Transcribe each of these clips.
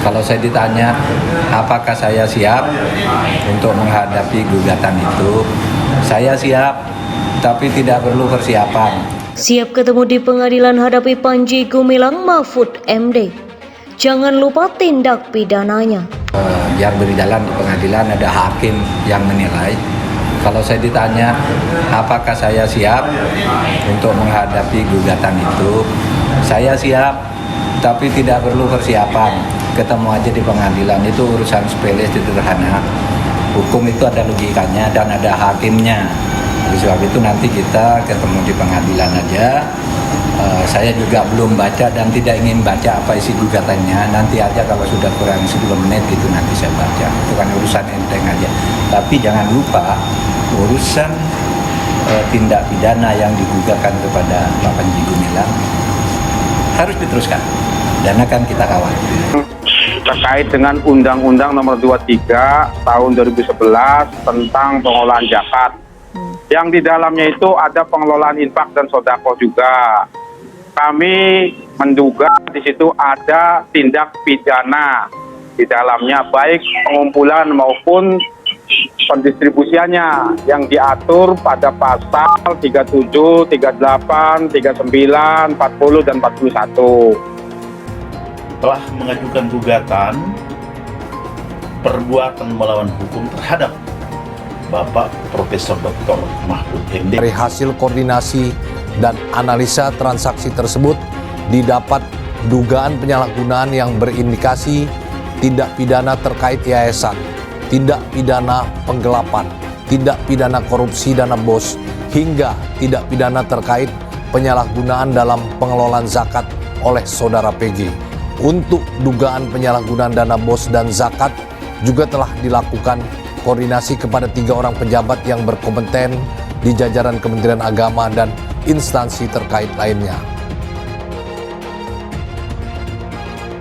Kalau saya ditanya apakah saya siap untuk menghadapi gugatan itu, saya siap, tapi tidak perlu persiapan. Siap ketemu di pengadilan hadapi Panji Gumilang Mahfud MD. Jangan lupa tindak pidananya. Biar berjalan di pengadilan, ada hakim yang menilai. Kalau saya ditanya apakah saya siap untuk menghadapi gugatan itu, saya siap, tapi tidak perlu persiapan. Ketemu aja di pengadilan, itu urusan sepele, sederhana. Hukum itu ada logikanya dan ada hakimnya. Oleh sebab itu nanti kita ketemu di pengadilan aja. Saya juga belum baca dan tidak ingin baca apa isi gugatannya. Nanti aja kalau sudah kurang 10 menit itu nanti saya baca. Itu kan urusan enteng aja. Tapi jangan lupa urusan tindak pidana yang digugatkan kepada Pak Panji Gumilang harus diteruskan dan akan kita kawal. Terkait dengan Undang-Undang Nomor 23 Tahun 2011 tentang pengelolaan zakat, yang di dalamnya itu ada pengelolaan infak dan sodako juga. Kami menduga di situ ada tindak pidana di dalamnya, baik pengumpulan maupun pendistribusiannya yang diatur pada pasal 37, 38, 39, 40, dan 41. Telah mengajukan gugatan perbuatan melawan hukum terhadap Bapak Profesor Dr. Mahfud MD. Dari hasil koordinasi dan analisa transaksi tersebut didapat dugaan penyalahgunaan yang berindikasi tindak pidana terkait yayasan, tindak pidana penggelapan, tindak pidana korupsi dana BOS, hingga tindak pidana terkait penyalahgunaan dalam pengelolaan zakat oleh saudara PG. Untuk dugaan penyalahgunaan dana BOS dan zakat juga telah dilakukan koordinasi kepada 3 orang pejabat yang berkompeten di jajaran Kementerian Agama dan instansi terkait lainnya.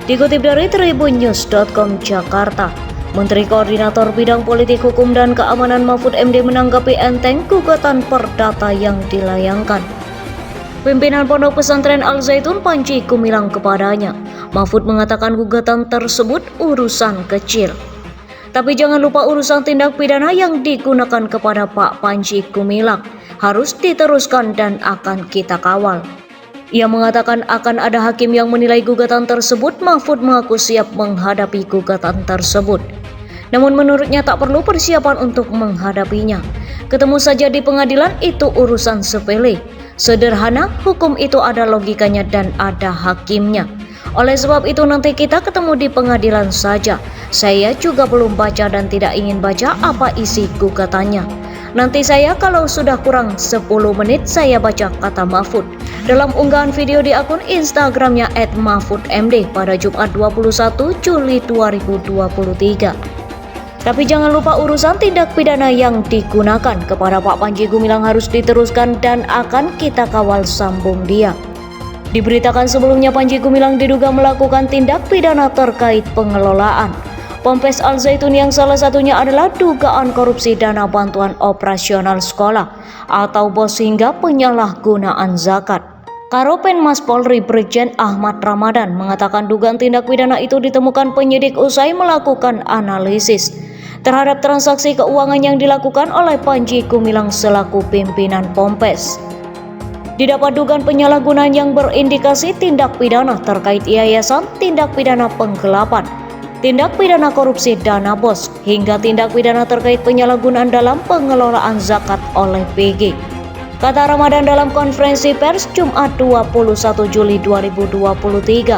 Dikutip dari tribunnews.com Jakarta, Menteri Koordinator Bidang Politik Hukum dan Keamanan Mahfud MD menanggapi enteng gugatan perdata yang dilayangkan pimpinan Pondok Pesantren Al Zaitun Panji Gumilang kepadanya. Mahfud mengatakan gugatan tersebut urusan kecil. Tapi jangan lupa urusan tindak pidana yang digunakan kepada Pak Panji Gumilang harus diteruskan dan akan kita kawal. Ia mengatakan akan ada hakim yang menilai gugatan tersebut. Mahfud mengaku siap menghadapi gugatan tersebut. Namun menurutnya tak perlu persiapan untuk menghadapinya. Ketemu saja di pengadilan itu urusan sepele. Sederhana, hukum itu ada logikanya dan ada hakimnya. Oleh sebab itu nanti kita ketemu di pengadilan saja. Saya juga belum baca dan tidak ingin baca apa isi gugatannya. Nanti saya kalau sudah kurang 10 menit saya baca, kata Mahfud dalam unggahan video di akun Instagramnya @mahfudmd pada Jumat 21 Juli 2023. Tapi jangan lupa urusan tindak pidana yang digunakan kepada Pak Panji Gumilang harus diteruskan dan akan kita kawal, sambung dia. Diberitakan sebelumnya Panji Gumilang diduga melakukan tindak pidana terkait pengelolaan Ponpes Al Zaitun yang salah satunya adalah dugaan korupsi dana bantuan operasional sekolah atau BOS hingga penyalahgunaan zakat. Karopenmas Polri Brigjen Ahmad Ramadan mengatakan dugaan tindak pidana itu ditemukan penyidik usai melakukan analisis terhadap transaksi keuangan yang dilakukan oleh Panji Gumilang selaku pimpinan Ponpes. Didapat dugaan penyalahgunaan yang berindikasi tindak pidana terkait yayasan, tindak pidana penggelapan, tindak pidana korupsi dana BOS, hingga tindak pidana terkait penyalahgunaan dalam pengelolaan zakat oleh PG. Kata Ramadan dalam konferensi pers Jumat 21 Juli 2023.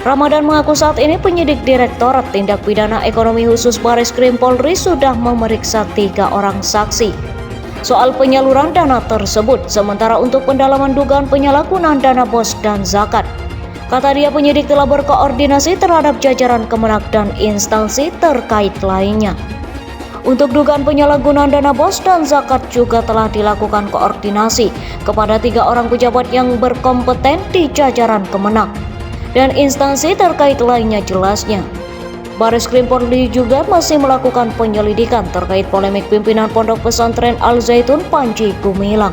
Ramadan mengaku saat ini penyidik Direktorat Tindak Pidana Ekonomi Khusus Bareskrim Polri sudah memeriksa 3 orang saksi soal penyaluran dana tersebut, sementara untuk pendalaman dugaan penyalahgunaan dana BOS dan zakat, kata dia penyidik telah berkoordinasi terhadap jajaran Kemenak dan instansi terkait lainnya. Untuk dugaan penyalahgunaan dana BOS dan zakat juga telah dilakukan koordinasi kepada 3 orang pejabat yang berkompeten di jajaran Kemenak dan instansi terkait lainnya, jelasnya. Bareskrim Polri juga masih melakukan penyelidikan terkait polemik pimpinan Pondok Pesantren Al Zaitun Panji Gumilang.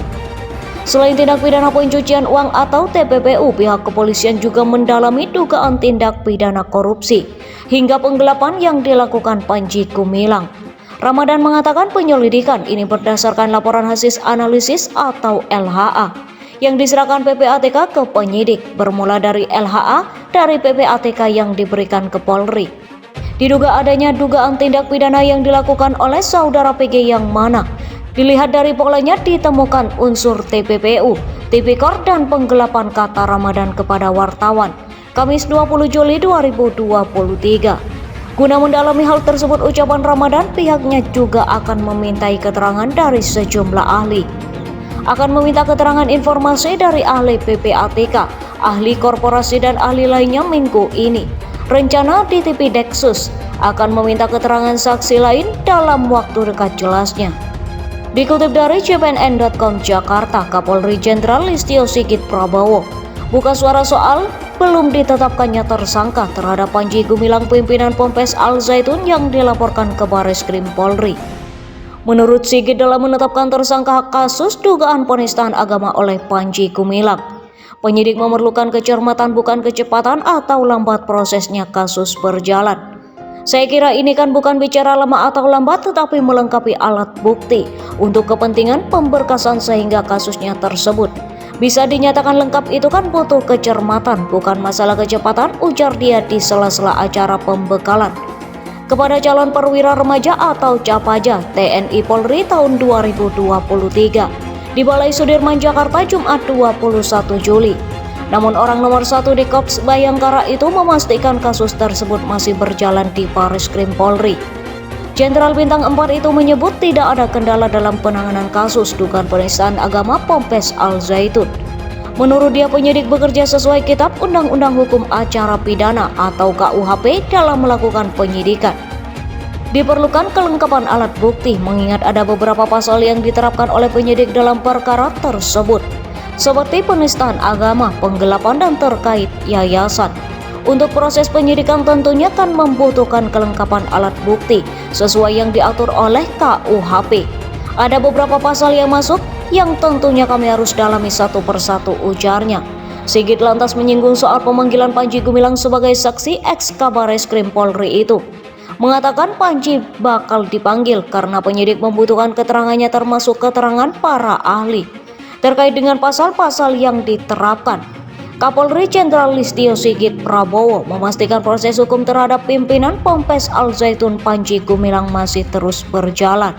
Selain tindak pidana pencucian uang atau TPPU, pihak kepolisian juga mendalami dugaan tindak pidana korupsi hingga penggelapan yang dilakukan Panji Gumilang. Ramadan mengatakan penyelidikan ini berdasarkan laporan hasil analisis atau LHA yang diserahkan PPATK ke penyidik, bermula dari LHA dari PPATK yang diberikan ke Polri. Diduga adanya dugaan tindak pidana yang dilakukan oleh saudara PG yang mana dilihat dari polanya ditemukan unsur TPPU, tipikor dan penggelapan, kata Ramadan kepada wartawan Kamis 20 Juli 2023. Guna mendalami hal tersebut, ucapan Ramadan, pihaknya juga akan memintai keterangan dari sejumlah ahli. Akan meminta keterangan informasi dari ahli PPATK, ahli korporasi dan ahli lainnya minggu ini. Rencana di TV Deksus akan meminta keterangan saksi lain dalam waktu dekat, jelasnya. Dikutip dari cpn.com Jakarta, Kapolri Jenderal Listio Sigit Prabowo buka suara soal belum ditetapkannya tersangka terhadap Panji Gumilang, pimpinan Ponpes Al Zaitun yang dilaporkan ke Barreskrim Polri. Menurut Sigit, dalam menetapkan tersangka kasus dugaan penistaan agama oleh Panji Gumilang, penyidik memerlukan kecermatan bukan kecepatan atau lambat prosesnya kasus berjalan. Saya kira ini kan bukan bicara lama atau lambat, tetapi melengkapi alat bukti untuk kepentingan pemberkasan sehingga kasusnya tersebut bisa dinyatakan lengkap. Itu kan butuh kecermatan, bukan masalah kecepatan, ujar dia di sela-sela acara pembekalan kepada calon perwira remaja atau Capaja TNI Polri tahun 2023 di Balai Sudirman Jakarta Jumat 21 Juli. Namun orang nomor 1 di Korps Bayangkara itu memastikan kasus tersebut masih berjalan di Barreskrim Polri. Jenderal Bintang 4 itu menyebut tidak ada kendala dalam penanganan kasus dugaan penistaan agama Ponpes Al Zaitun. Menurut dia, penyidik bekerja sesuai Kitab Undang-Undang Hukum Acara Pidana atau KUHP dalam melakukan penyidikan. Diperlukan kelengkapan alat bukti mengingat ada beberapa pasal yang diterapkan oleh penyidik dalam perkara tersebut, seperti penistaan agama, penggelapan, dan terkait yayasan. Untuk proses penyidikan tentunya kan membutuhkan kelengkapan alat bukti sesuai yang diatur oleh KUHP. Ada beberapa pasal yang masuk yang tentunya kami harus dalami satu persatu, ujarnya. Sigit lantas menyinggung soal pemanggilan Panji Gumilang sebagai saksi ex Kabarreskrim Polri itu. Mengatakan Panji bakal dipanggil karena penyidik membutuhkan keterangannya, termasuk keterangan para ahli terkait dengan pasal-pasal yang diterapkan. Kapolri Jenderal Listio Sigit Prabowo memastikan proses hukum terhadap pimpinan Ponpes Al Zaitun Panji Gumilang masih terus berjalan.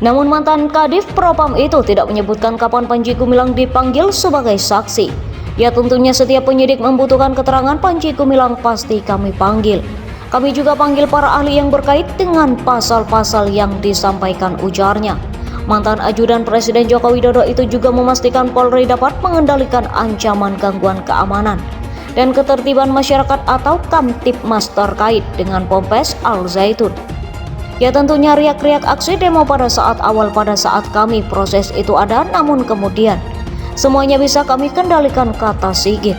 Namun mantan Kadif Propam itu tidak menyebutkan kapan Panji Gumilang dipanggil sebagai saksi. Ya tentunya setiap penyidik membutuhkan keterangan Panji Gumilang pasti kami panggil. Kami juga panggil para ahli yang berkait dengan pasal-pasal yang disampaikan, ujarnya. Mantan ajudan Presiden Joko Widodo itu juga memastikan Polri dapat mengendalikan ancaman gangguan keamanan dan ketertiban masyarakat atau Kamtibmas terkait dengan Ponpes Al Zaitun. Ya tentunya riak-riak aksi demo pada saat kami proses itu ada, namun kemudian semuanya bisa kami kendalikan, kata Sigit.